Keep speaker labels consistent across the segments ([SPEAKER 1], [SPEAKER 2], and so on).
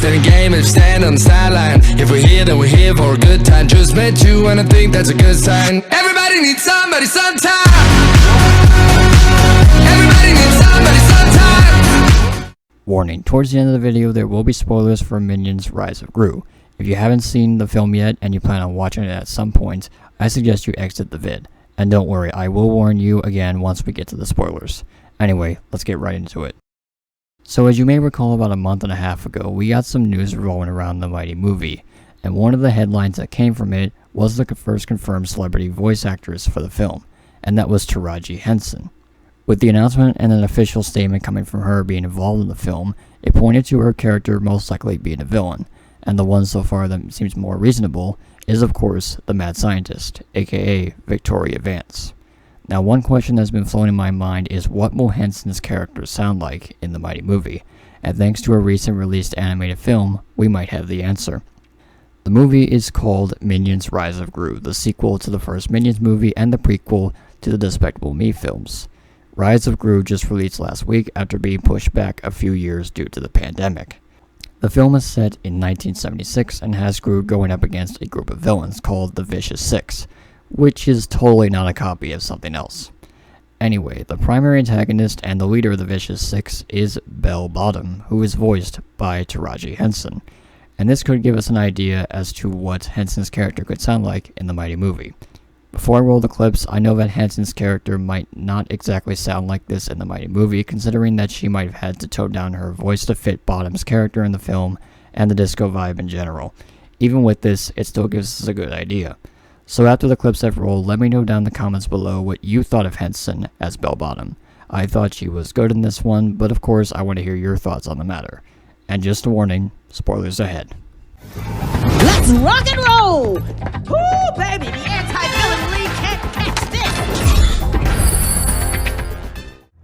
[SPEAKER 1] Stay in the game and stand on the sideline. If we're here, then we're here for a good time. Just met you and I think that's a good sign. Everybody needs somebody sometime. Everybody needs somebody sometime.
[SPEAKER 2] Warning, towards the end of the video there will be spoilers for Minions Rise of Gru. If you haven't seen the film yet and you plan on watching it at some point, I suggest you exit the vid. And don't worry, I will warn you again once we get to the spoilers. Anyway, let's get right into it. So as you may recall, about a month and a half ago, we got some news rolling around the mighty movie, and one of the headlines that came from it was the first confirmed celebrity voice actress for the film, and that was Taraji Henson. With the announcement and an official statement coming from her being involved in the film, it pointed to her character most likely being a villain, and the one so far that seems more reasonable is of course the mad scientist, aka Victoria Vance. Now one question that's been floating in my mind is what will Henson's character sound like in the mighty movie, and thanks to a recent released animated film, we might have the answer. The movie is called Minions Rise of Gru, the sequel to the first Minions movie and the prequel to the Despicable Me films. Rise of Gru just released last week after being pushed back a few years due to the pandemic. The film is set in 1976 and has Gru going up against a group of villains called the Vicious Six, which is totally not a copy of something else. Anyway, the primary antagonist and the leader of the Vicious Six is Bell Bottom, who is voiced by Taraji Henson, and this could give us an idea as to what Henson's character could sound like in the mighty movie. Before I roll the clips, I know that Henson's character might not exactly sound like this in the mighty movie, considering that she might have had to tone down her voice to fit Bottom's character in the film and the disco vibe in general. Even with this, it still gives us a good idea. So after the clips have rolled, let me know down in the comments below what you thought of Henson as Bell Bottom. I thought she was good in this one, but of course I want to hear your thoughts on the matter. And just a warning, spoilers ahead.
[SPEAKER 3] Let's rock and roll! Woo, baby, the anti-villain league can't catch this!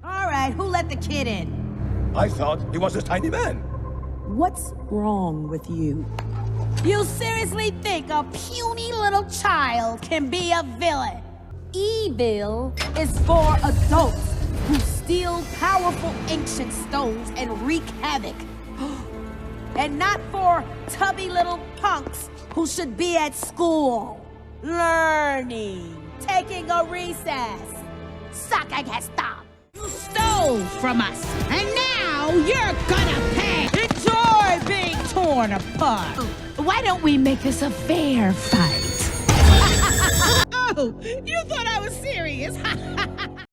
[SPEAKER 3] Alright, who let the kid in?
[SPEAKER 4] I thought he was a tiny man.
[SPEAKER 3] What's wrong with you? You seriously think a puny little child can be a villain? Evil is for adults who steal powerful ancient stones and wreak havoc. And not for tubby little punks who should be at school, learning, taking a recess. Sucking has stopped. You stole from us, and now you're gonna pay. Enjoy being torn apart. Why don't we make this a fair fight? Oh, you thought I was serious?